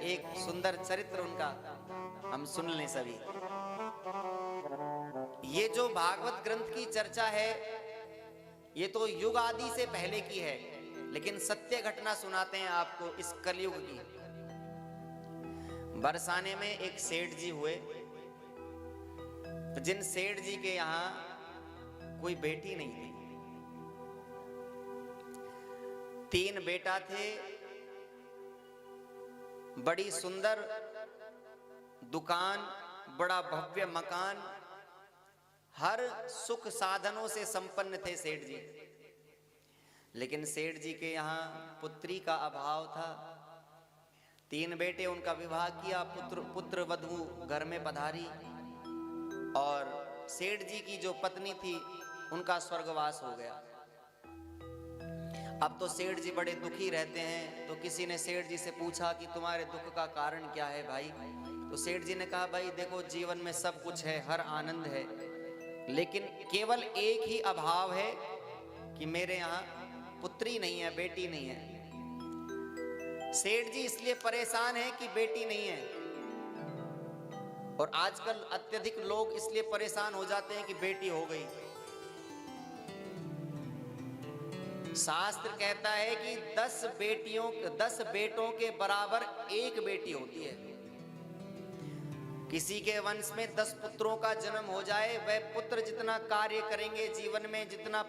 एक सुंदर चरित्र उनका हम सुन लें सभी। ये जो भागवत ग्रंथ की चर्चा है ये तो युग आदि से पहले की है, लेकिन सत्य घटना सुनाते हैं आपको इस कलयुग की। बरसाने में एक सेठ जी हुए, तो जिन सेठ जी के यहां कोई बेटी नहीं थी, 3 बेटा थे, बड़ी सुंदर दुकान, बड़ा भव्य मकान, हर सुख साधनों से संपन्न थे सेठ जी। लेकिन सेठ जी के यहाँ पुत्री का अभाव था। 3 बेटे, उनका विवाह किया, पुत्र वधू घर में पधारी, और सेठ जी की जो पत्नी थी उनका स्वर्गवास हो गया। अब तो सेठ जी बड़े दुखी रहते हैं, तो किसी ने सेठ जी से पूछा कि तुम्हारे दुख का कारण क्या है भाई? तो सेठ जी ने कहा, भाई देखो, जीवन में सब कुछ है, हर आनंद है, लेकिन केवल एक ही अभाव है कि मेरे यहाँ पुत्री नहीं है, बेटी नहीं है। सेठ जी इसलिए परेशान है कि बेटी नहीं है, और आजकल अत्यधिक लोग इसलिए परेशान हो जाते हैं कि बेटी हो गई। शास्त्र कहता है कि 10 बेटों के बराबर एक बेटी होती है। किसी के वंश में 10 पुत्रों का जन्म हो जाए, वह पुत्र जितना कार्य करेंगे जीवन में, जितना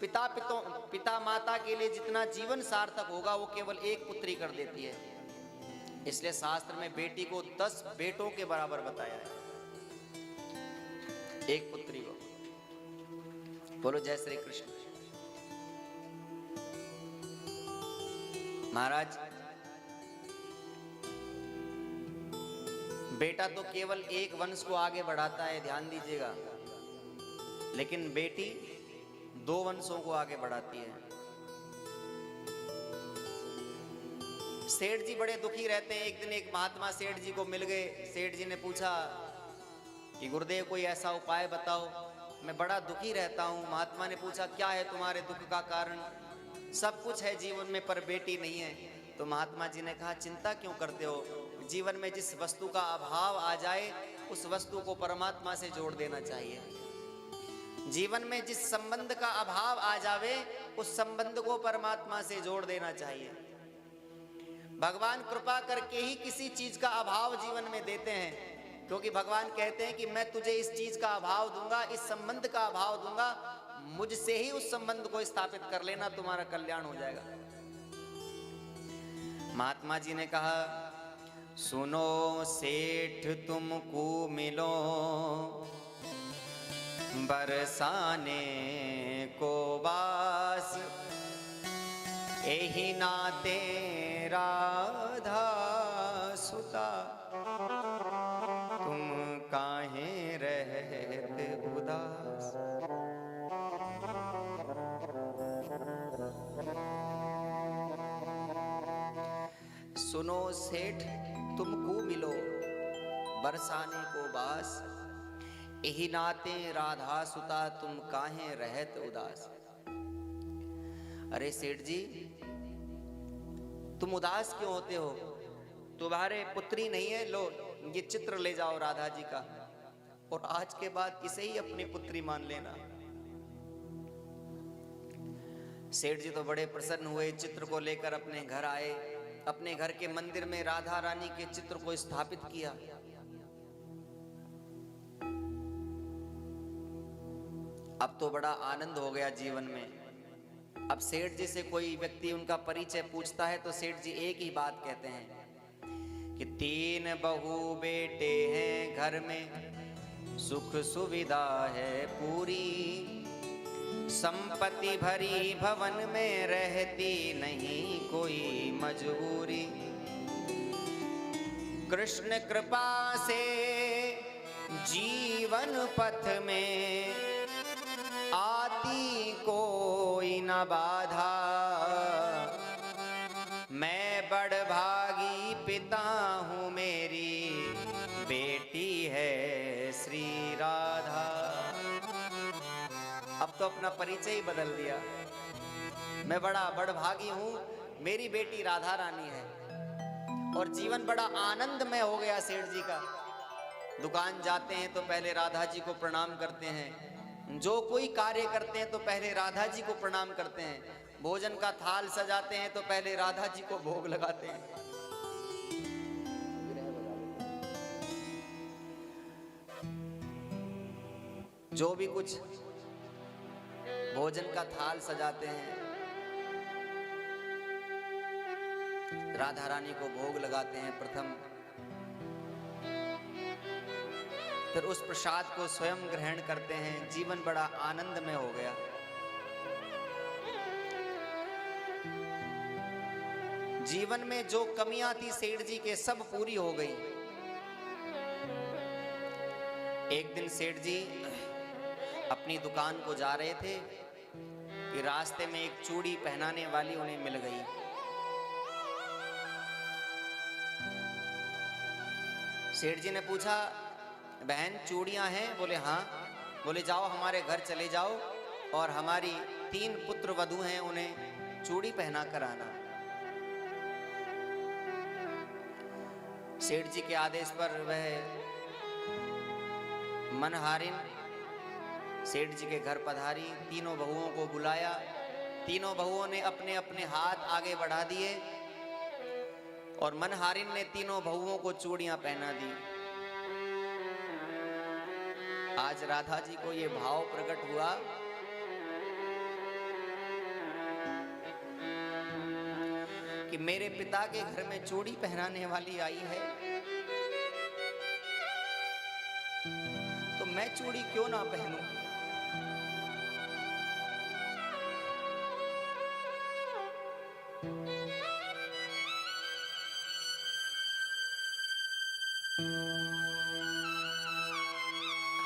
पिता माता के लिए जितना जीवन सार्थक होगा, वो केवल एक पुत्री कर देती है। इसलिए शास्त्र में बेटी को 10 बेटों के बराबर बताया है, एक पुत्री को। बोलो जय श्री कृष्ण। महाराज, बेटा तो केवल एक वंश को आगे बढ़ाता है, ध्यान दीजिएगा, लेकिन बेटी 2 वंशों को आगे बढ़ाती है। सेठ जी बड़े दुखी रहते हैं। एक दिन एक महात्मा सेठ जी को मिल गए। सेठ जी ने पूछा कि गुरुदेव कोई ऐसा उपाय बताओ, मैं बड़ा दुखी रहता हूँ। महात्मा ने पूछा, क्या है तुम्हारे दुख का कारण? सब कुछ है जीवन में पर बेटी नहीं है। तो महात्मा जी ने कहा, चिंता क्यों करते हो? जीवन में जिस वस्तु का अभाव आ जाए उस वस्तु को परमात्मा से जोड़ देना चाहिए। जीवन में जिस संबंध का अभाव आ जावे उस संबंध को परमात्मा से जोड़ देना चाहिए। भगवान कृपा करके ही किसी चीज का अभाव जीवन में देते हैं, क्योंकि भगवान कहते हैं कि मैं तुझे इस चीज का अभाव दूंगा, इस संबंध का अभाव दूंगा, मुझसे ही उस संबंध को स्थापित कर लेना, तुम्हारा कल्याण हो जाएगा। महात्मा जी ने कहा, सुनो सेठ तुमको मिलो बरसाने को बास, एही नाते राधा सुता, तुम काहे रहते उदास। सुनो सेठ तुमको मिलो बरसाने को बास, एही नाते राधा सुता, तुम काहे रहत उदास। अरे सेठ जी, तुम उदास क्यों होते हो? तुम्हारे पुत्री नहीं है, लो ये चित्र ले जाओ राधा जी का, और आज के बाद इसे ही अपनी पुत्री मान लेना। सेठ जी तो बड़े प्रसन्न हुए, चित्र को लेकर अपने घर आए, अपने घर के मंदिर में राधा रानी के चित्र को स्थापित किया। अब तो बड़ा आनंद हो गया जीवन में। अब सेठ जी से कोई व्यक्ति उनका परिचय पूछता है तो सेठ जी एक ही बात कहते हैं कि 3 बहू बेटे हैं घर में, सुख सुविधा है पूरी, संपत्ति भरी भवन में रहती नहीं कोई मजबूरी। कृष्ण कृपा से जीवन पथ में आती कोई न बाधा, मैं बड़भागी पिता हूँ, मेरी बेटी है श्री राधा। अब तो अपना परिचय ही बदल दिया, मैं बड़ा बड़भागी हूँ, मेरी बेटी राधा रानी है। और जीवन बड़ा आनंदमय हो गया सेठ जी का। दुकान जाते हैं तो पहले राधा जी को प्रणाम करते हैं, जो कोई कार्य करते हैं तो पहले राधा जी को प्रणाम करते हैं, भोजन का थाल सजाते हैं तो पहले राधा जी को भोग लगाते हैं। जो भी कुछ भोजन का थाल सजाते हैं, राधा रानी को भोग लगाते हैं प्रथम, फिर उस प्रसाद को स्वयं ग्रहण करते हैं। जीवन बड़ा आनंदमय हो गया। जीवन में जो कमियां थी सेठ जी के सब पूरी हो गई। एक दिन सेठ जी अपनी दुकान को जा रहे थे कि रास्ते में एक चूड़ी पहनाने वाली उन्हें मिल गई। सेठ जी ने पूछा, बहन चूड़ियां हैं? बोले हाँ। बोले जाओ हमारे घर चले जाओ और हमारी 3 पुत्र वधू हैं, उन्हें चूड़ी पहना कर आना। सेठ जी के आदेश पर वह मनहारिन सेठ जी के घर पधारी, तीनों बहुओं को बुलाया। तीनों बहुओं ने अपने अपने हाथ आगे बढ़ा दिए और मनहारिन ने तीनों बहुओं को चूड़ियां पहना दी। आज राधा जी को ये भाव प्रकट हुआ कि मेरे पिता के घर में चूड़ी पहनाने वाली आई है, तो मैं चूड़ी क्यों ना पहनूं।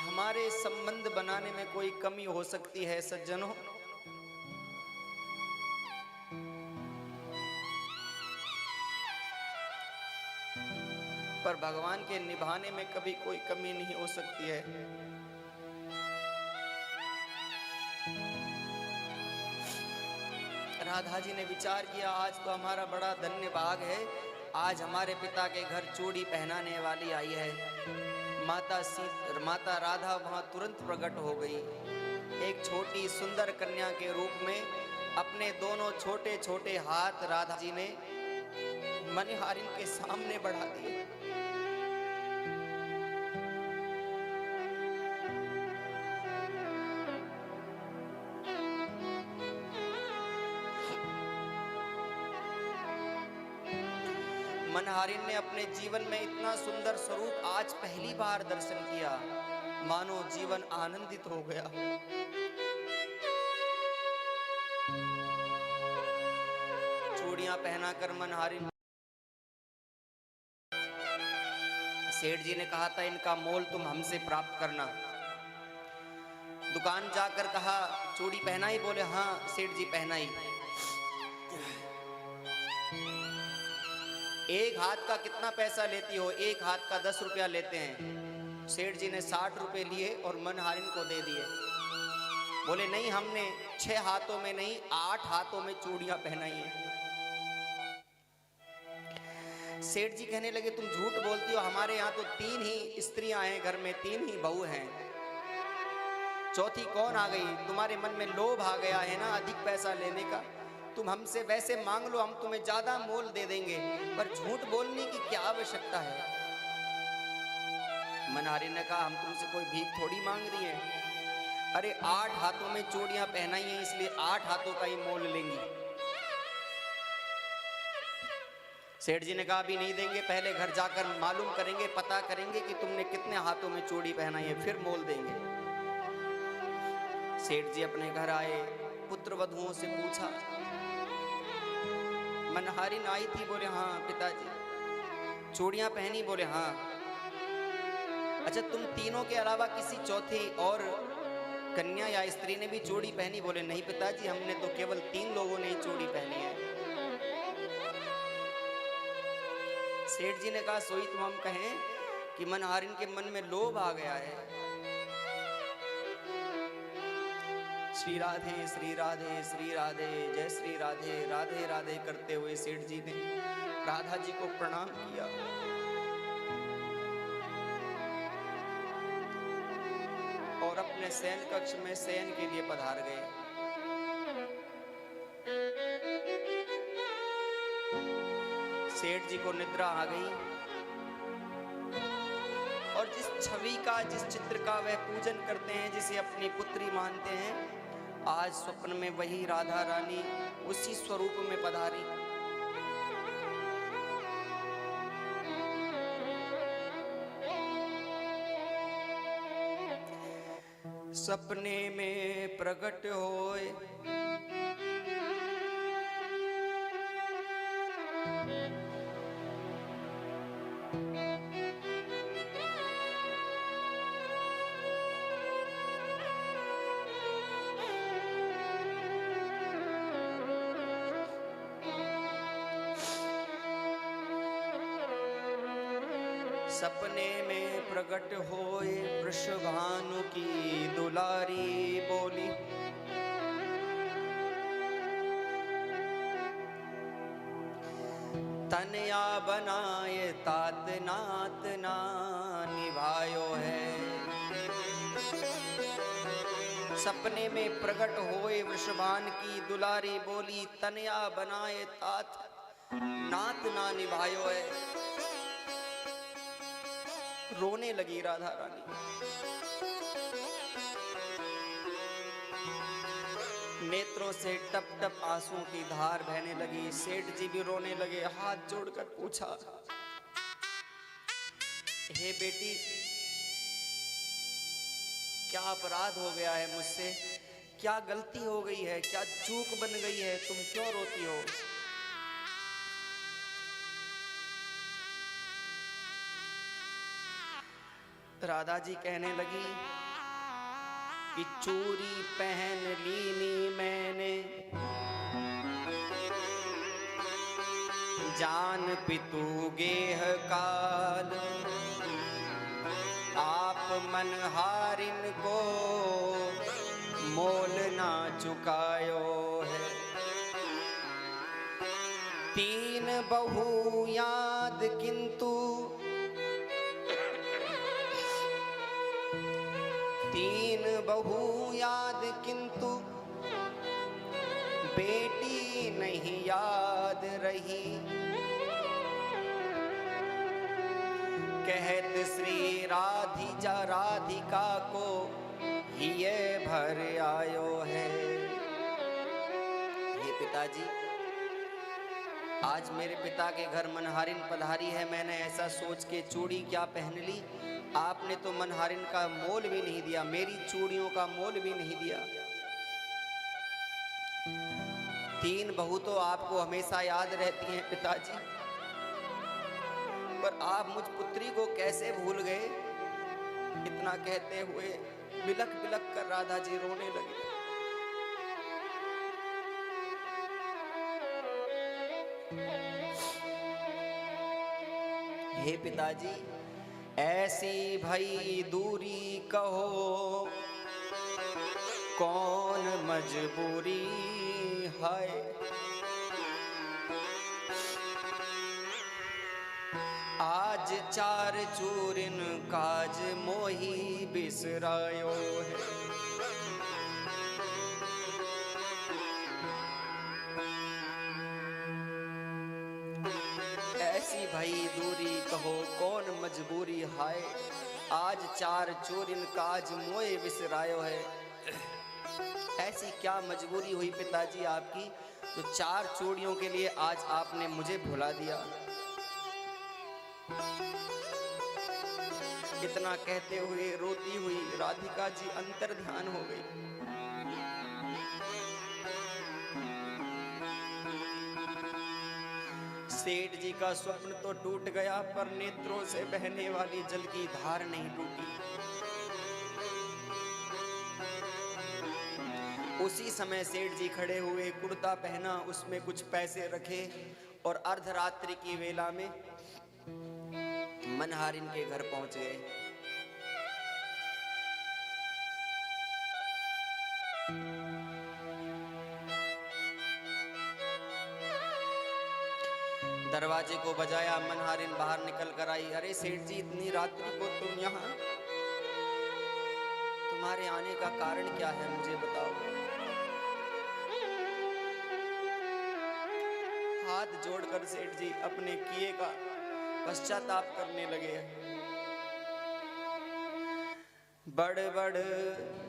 हमारे संबंध बनाने में कोई कमी हो सकती है सज्जनों, पर भगवान के निभाने में कभी कोई कमी नहीं हो सकती है। राधा जी ने विचार किया, आज तो हमारा बड़ा धन्य भाग है, आज हमारे पिता के घर चूड़ी पहनाने वाली आई है। माता राधा वहां तुरंत प्रकट हो गई, एक छोटी सुंदर कन्या के रूप में। अपने दोनों छोटे छोटे हाथ राधा जी ने मनहारिन के सामने बढ़ा दिए। मनहारिन ने अपने जीवन में इतना सुंदर स्वरूप आज पहली बार दर्शन किया, मानो जीवन आनंदित हो गया। चूड़ियां पहनाकर मनहारिन, सेठ जी ने कहा था इनका मोल तुम हमसे प्राप्त करना। दुकान जाकर कहा चूड़ी पहनाई? बोले हाँ सेठ जी पहनाई। एक हाथ का कितना पैसा लेती हो? एक हाथ का 10 रुपया लेते हैं। सेठ जी ने 60 रुपए लिए और मनहारिन को दे दिए। बोले नहीं, हमने 6 हाथों में नहीं 8 हाथों में चूड़ियां पहनाई हैं। सेठ जी कहने लगे तुम झूठ बोलती हो, हमारे यहाँ तो 3 ही स्त्रियां हैं घर में, 3 ही बहू हैं, चौथी कौन आ गई? तुम्हारे मन में लोभ आ गया है ना अधिक पैसा लेने का, तुम हमसे वैसे मांग लो, हम तुम्हें ज्यादा मोल दे देंगे, पर झूठ बोलने की क्या आवश्यकता है। मनहारिन ने कहा हम तुमसे कोई भीख थोड़ी मांग रही हैं, अरे 8 हाथों में चूड़ियां पहनाई हैं इसलिए 8 हाथों का ही मोल लेंगी। सेठ जी ने कहा अभी नहीं देंगे, पहले घर जाकर मालूम करेंगे, पता करेंगे कि तुमने कितने हाथों में चूड़ी पहनाई है, फिर मोल देंगे। सेठ जी अपने घर आए, पुत्र वधुओं से पूछा। मनहारिन आई थी? बोले हाँ पिताजी। चूड़ियां पहनी? बोले हाँ। अच्छा तुम तीनों के अलावा किसी चौथी और कन्या या स्त्री ने भी चूड़ी पहनी? बोले नहीं पिताजी, हमने तो केवल 3 लोगों ने ही चूड़ी पहनी है। सेठ जी ने कहा सोई तुम हम कहें कि मनहारिन के मन में लोभ आ गया है। श्री राधे श्री राधे श्री राधे जय श्री राधे राधे राधे करते हुए सेठ जी ने राधा जी को प्रणाम किया। और अपने शयन कक्ष में शयन के लिए पधार गए। सेठ जी को निद्रा आ गई और जिस छवि का, जिस चित्र का वह पूजन करते हैं, जिसे अपनी पुत्री मानते हैं, आज स्वप्न में वही राधा रानी उसी स्वरूप में पधारी। सपने में प्रकट होए सपने में प्रकट होए वृषभानु की दुलारी बोली, तनया बनाए तात नात ना निभायो है। सपने में प्रकट होए वृषभान की दुलारी बोली, तनया बनाए तात नात ना निभायो है। रोने लगी राधा रानी। नेत्रों से टप टप आंसुओं की धार बहने लगी। सेठ जी भी रोने लगे, हाथ जोड़कर पूछा, हे बेटी, क्या अपराध हो गया है मुझसे? क्या गलती हो गई है? क्या चूक बन गई है? तुम क्यों रोती हो? राधा जी कहने लगी कि चूड़ी पहन लीनी मैंने, जान पितु गेह काल, आप मनहारिन को मोल ना चुकायो है। तीन बहु याद किंतु, तीन बहु याद किंतु बेटी नहीं याद रही। कहत श्री राधिका को ये भर आयो है। हे पिताजी, आज मेरे पिता के घर मनहारिन पधारी है, मैंने ऐसा सोच के चूड़ी क्या पहन ली। आपने तो मनहारिन का मोल भी नहीं दिया, मेरी चूड़ियों का मोल भी नहीं दिया। तीन बहू तो आपको हमेशा याद रहती हैं पिताजी, पर आप मुझ पुत्री को कैसे भूल गए? इतना कहते हुए बिलक बिलक कर राधा जी रोने लगे। हे पिताजी, ऐसी भई दूरी कहो कौन मजबूरी है। आज चार चूरिन काज मोही बिसरायो है। ऐसी भई दूरी कहो कौन मजबूरी हाय, आज चार चोरिन काज मोए बिसरायो है। ऐसी क्या मजबूरी हुई पिताजी आपकी, तो चार चूड़ियों के लिए आज आपने मुझे भुला दिया। इतना कहते हुए रोती हुई राधिका जी अंतर ध्यान हो गई। सेठ जी का स्वप्न तो टूट गया, पर नेत्रों से बहने वाली जल की धार नहीं टूटी। उसी समय सेठ जी खड़े हुए, कुर्ता पहना, उसमें कुछ पैसे रखे और अर्धरात्रि की वेला में मनहारिन के घर पहुंच गए। दरवाजे को बजाया, मनहारिन बाहर निकल कर आई। अरे सेठ जी, इतनी रात्रि को तुम यहाँ, तुम्हारे आने का कारण क्या है, मुझे बताओ। हाथ जोड़कर सेठ जी अपने किए का पश्चाताप करने लगे। बड़ बड़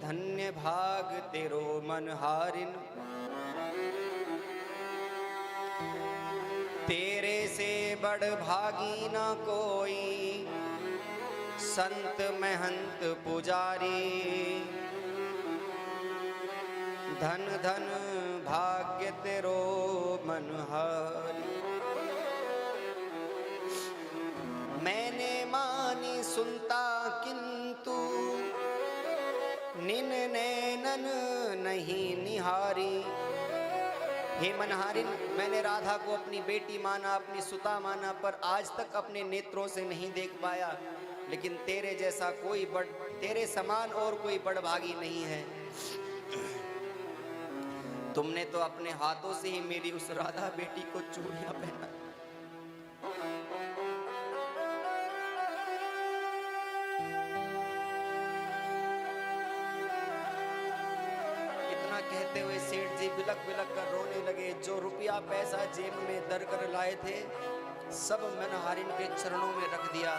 धन्य भाग तेरो मनहारिन, तेरे से बड़ भागी न कोई, संत महंत पुजारी। धन धन भाग्य तेरो मनहारी। मैंने मानी सुनता किंतु निन नैनन नहीं निहारी। हे मनहारिन, मैंने राधा को अपनी बेटी माना, अपनी सुता माना, पर आज तक अपने नेत्रों से नहीं देख पाया। लेकिन तेरे जैसा कोई तेरे समान और कोई बड़भागी नहीं है। तुमने तो अपने हाथों से ही मेरी उस राधा बेटी को चूड़ियां पहना। इतना कहते हुए सेठ जी बिलक बिलक कर रोने लगे। जो रुपया पैसा जेब में दर कर लाए थे, सब मनहारिन के चरणों में रख दिया।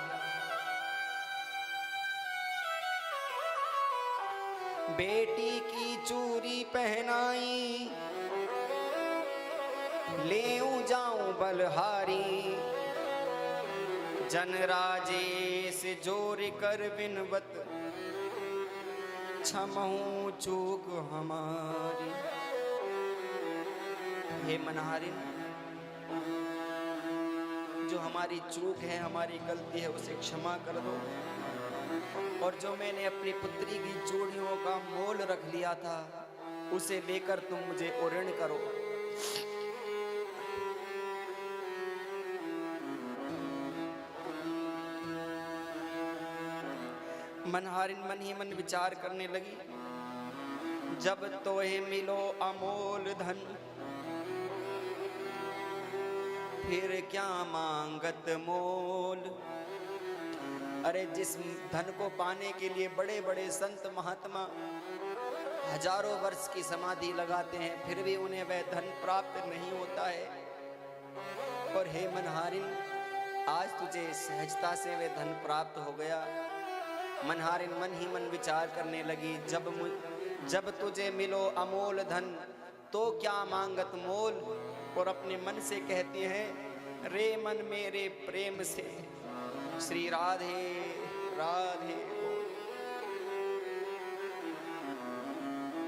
बेटी की चूड़ी पहनाई, लेऊं जाऊं बलहारी। जन राजेश जोर कर बिनवत, क्षमहूं चूक हमारी। हे मनहारिन, जो हमारी चूक है, हमारी गलती है, उसे क्षमा कर दो। और जो मैंने अपनी पुत्री की चूड़ियों का मोल रख लिया था, उसे लेकर तुम मुझे ऋण करो। मनहारिन मन ही मन विचार करने लगी। जब तोहे मिलो अमोल धन, फिर क्या मांगत मोल। अरे जिस धन को पाने के लिए बड़े बड़े संत महात्मा हजारों वर्ष की समाधि लगाते हैं, फिर भी उन्हें वह धन प्राप्त नहीं होता है। और हे मनहारिन, आज तुझे सहजता से वह धन प्राप्त हो गया। मनहारिन मन ही मन विचार करने लगी। जब तुझे मिलो अमोल धन, तो क्या मांगत मोल। और अपने मन से कहती हैं, रे मन मेरे प्रेम से, श्री राधे राधे।